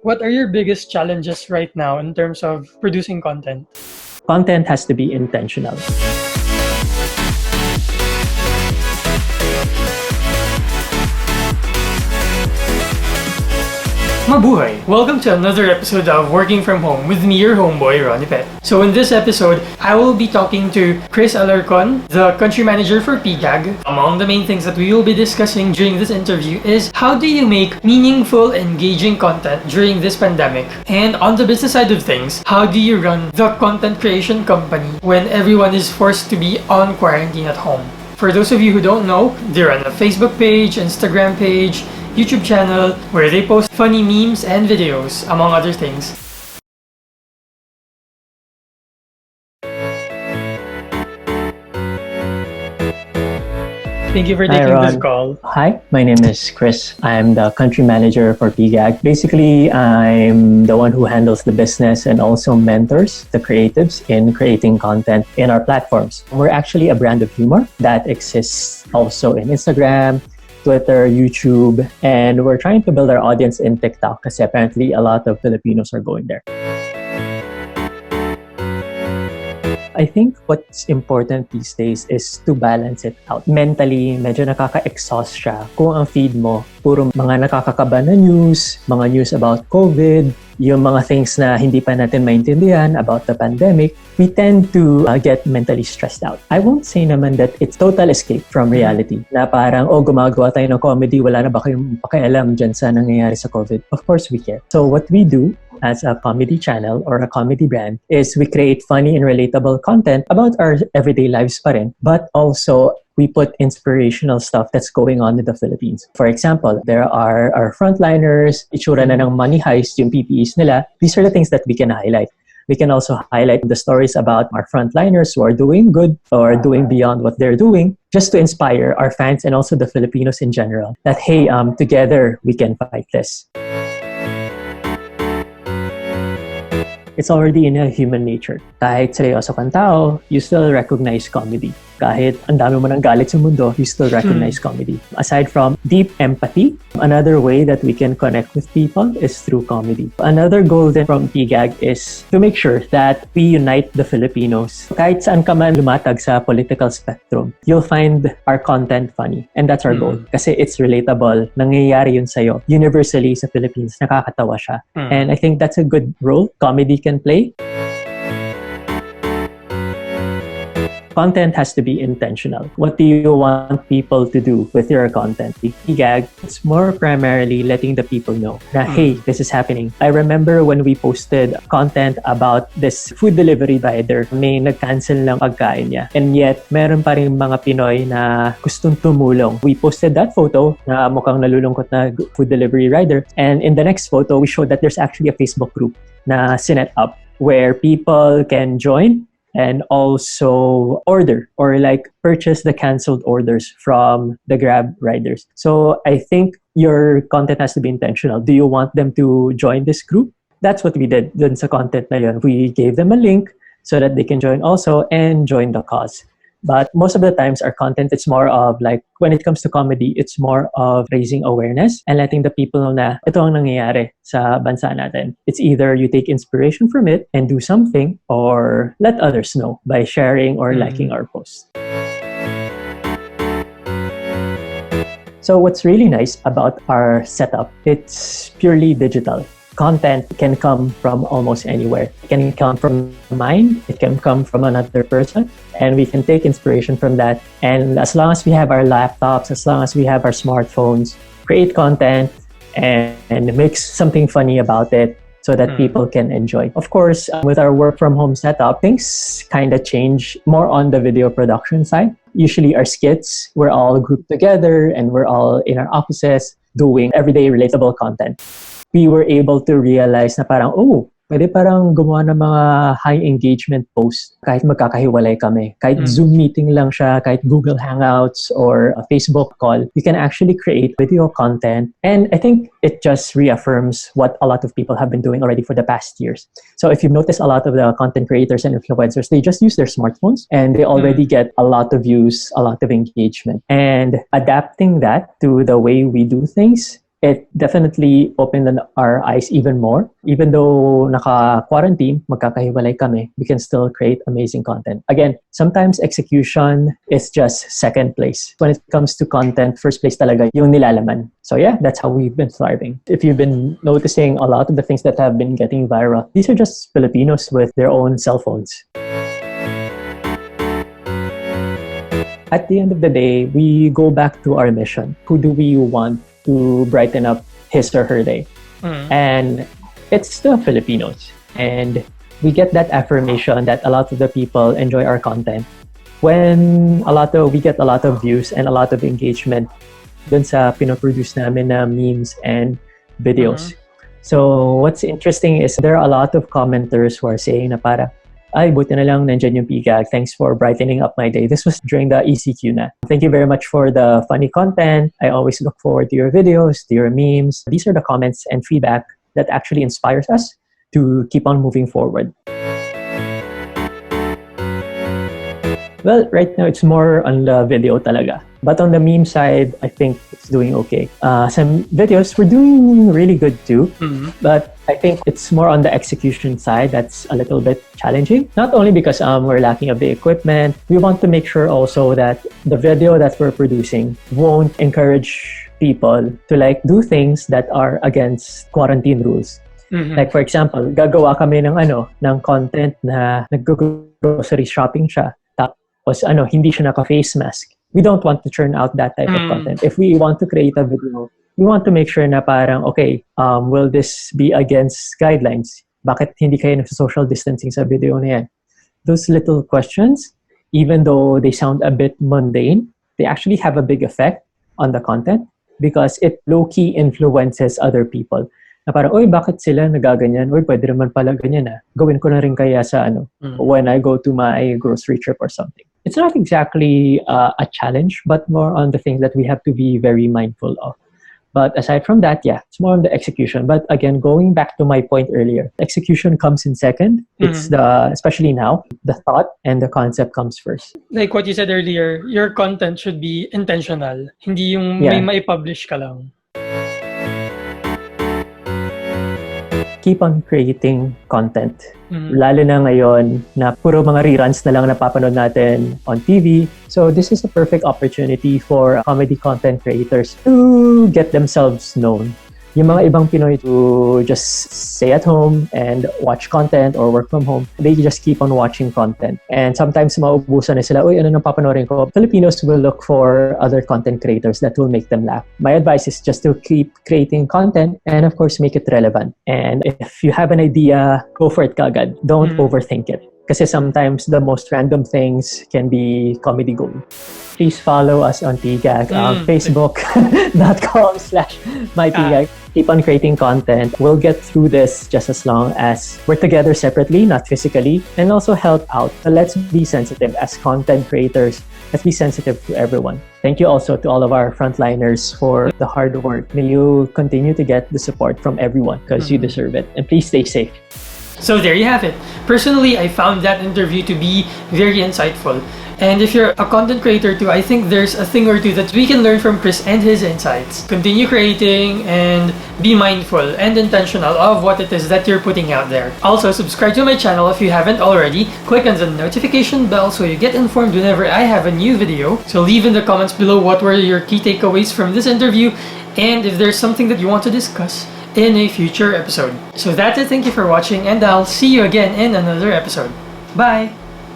What are your biggest challenges right now in terms of producing content? Content has to be intentional. Mabuhay! Welcome to another episode of Working From Home with me, your homeboy, Ronipe. So in this episode, I will be talking to Chris Alarcon, the country manager for PGAG. Among the main things that we will be discussing during this interview is how do you make meaningful, engaging content during this pandemic? And on the business side of things, how do you run the content creation company when everyone is forced to be on quarantine at home? For those of you who don't know, they run a Facebook page, Instagram page, YouTube channel where they post funny memes and videos, among other things. Thank you for taking this call. Hi, my name is Chris. I'm the country manager for PGAG. Basically, I'm the one who handles the business and also mentors the creatives in creating content in our platforms. We're actually a brand of humor that exists also in Instagram, Twitter, YouTube, and we're trying to build our audience in TikTok because apparently a lot of Filipinos are going there. I think what's important these days is to balance it out. Mentally, medyo nakaka-exhaust siya kung ang feed mo puro mga nakakakaba na news, mga news about COVID, yung mga things na hindi pa natin maintindihan about the pandemic. We tend to get mentally stressed out. I won't say naman that it's total escape from reality. Na parang, gumagawa tayo ng comedy, wala na ba kayong pakialam dyan sa nangyayari sa COVID? Of course we care. So what we do as a comedy channel or a comedy brand is we create funny and relatable content about our everyday lives pa rin, but also we put inspirational stuff that's going on in the Philippines. For example, there are our frontliners, itsura na ng money heist, yung PPEs nila. These are the things that we can highlight. We can also highlight the stories about our frontliners who are doing good or doing beyond what they're doing, just to inspire our fans and also the Filipinos in general that, hey, together we can fight this. It's already in a human nature. Kahit seryoso kang tao, you still recognize comedy. Kahit ang dami mo ng galit sa mundo, you still recognize comedy. Aside from deep empathy, another way that we can connect with people is through comedy. Another goal then from PGAG is to make sure that we unite the Filipinos. Kahit saan ka man lumatag sa political spectrum, you'll find our content funny. And that's our goal. Kasi it's relatable. Nangyayari yun sa'yo. Universally sa Philippines, nakakatawa siya. And I think that's a good role comedy can play. Content has to be intentional. What do you want people to do with your content? PGAG, it's more primarily letting the people know that, hey, this is happening. I remember when we posted content about this food delivery rider, may nag-cancel lang pagkain niya. And yet, meron pa rin mga Pinoy na gustong tumulong. We posted that photo na mukhang nalulungkot na food delivery rider. And in the next photo, we showed that there's actually a Facebook group na sinet up where people can join and also order or like purchase the canceled orders from the Grab riders. So I think your content has to be intentional. Do you want them to join this group? That's what we did dun sa content na yun. We gave them a link so that they can join also and join the cause. But most of the times our content, it's more of like, when it comes to comedy, it's more of raising awareness and letting the people know na ito ang nangyayari sa bansa natin. It's either you take inspiration from it and do something or let others know by sharing or liking our posts. So what's really nice about our setup, it's purely digital. Content can come from almost anywhere. It can come from mine, it can come from another person, and we can take inspiration from that. And as long as we have our laptops, as long as we have our smartphones, create content and make something funny about it so that people can enjoy. Of course, with our work from home setup, things kind of change more on the video production side. Usually our skits, we're all grouped together and we're all in our offices doing everyday relatable content. We were able to realize na parang, pwede parang gumawa ng mga high engagement posts kahit magkakahiwalay kami. Kahit Zoom meeting lang siya, kahit Google Hangouts or a Facebook call, you can actually create video content. And I think it just reaffirms what a lot of people have been doing already for the past years. So if you've noticed, a lot of the content creators and influencers, they just use their smartphones and they already get a lot of views, a lot of engagement. And adapting that to the way we do things, it definitely opened our eyes even more. Even though naka-quarantine, magkakahiwalay kami, we can still create amazing content. Again, sometimes execution is just second place. When it comes to content, first place talaga yung nilalaman. So yeah, that's how we've been thriving. If you've been noticing a lot of the things that have been getting viral, these are just Filipinos with their own cell phones. At the end of the day, we go back to our mission. Who do we want to brighten up his or her day? And it's the Filipinos. And we get that affirmation that a lot of the people enjoy our content when we get a lot of views and a lot of engagement dun sa pinoproduce namin na memes and videos. So what's interesting is there are a lot of commenters who are saying na para, ay, buti na lang nandyan yung PGAG. Thanks for brightening up my day. This was during the ECQ na. Thank you very much for the funny content. I always look forward to your videos, to your memes. These are the comments and feedback that actually inspires us to keep on moving forward. Well, right now it's more on the video talaga. But on the meme side, I think it's doing okay. Some videos we're doing really good too. But I think it's more on the execution side that's a little bit challenging. Not only because we're lacking of the equipment, we want to make sure also that the video that we're producing won't encourage people to do things that are against quarantine rules. Like for example, gagawa kami ng content na nag-grocery shopping siya. Tapos hindi siya naka-face mask. We don't want to churn out that type of content. If we want to create a video, we want to make sure na parang, okay, will this be against guidelines? Bakit hindi kayo nag-social distancing sa video na yan? Those little questions, even though they sound a bit mundane, they actually have a big effect on the content because it low-key influences other people. Na parang, oy, bakit sila nagaganyan? Oy, pwede naman pala ganyan na. Gawin ko na rin kaya sa when I go to my grocery trip or something. It's not exactly a challenge, but more on the things that we have to be very mindful of. But aside from that, yeah, it's more on the execution. But again, going back to my point earlier, execution comes in second. It's especially now, the thought and the concept comes first. Like what you said earlier, your content should be intentional. Hindi yung may mai-publish ka lang. Keep on creating content. Lalo na ngayon na puro mga reruns na lang napapanood natin on TV. So this is a perfect opportunity for comedy content creators to get themselves known. Yung mga ibang Pinoy to just stay at home and watch content or work from home, they just keep on watching content. And sometimes maubusan na sila, uy, ano nang papanoorin ko? Filipinos will look for other content creators that will make them laugh. My advice is just to keep creating content and of course make it relevant. And if you have an idea, go for it kagad. Don't overthink it. Kasi sometimes the most random things can be comedy gold. Please follow us on PGAG, facebook.com/mypgag. Keep on creating content. We'll get through this just as long as we're together separately, not physically, and also help out. So let's be sensitive as content creators. Let's be sensitive to everyone. Thank you also to all of our frontliners for the hard work. May you continue to get the support from everyone because you deserve it. And please stay safe. So there you have it. Personally, I found that interview to be very insightful. And if you're a content creator too, I think there's a thing or two that we can learn from Chris and his insights. Continue creating and be mindful and intentional of what it is that you're putting out there. Also, subscribe to my channel if you haven't already. Click on the notification bell so you get informed whenever I have a new video. So leave in the comments below what were your key takeaways from this interview and if there's something that you want to discuss in a future episode. So that's it. Thank you for watching and I'll see you again in another episode. Bye!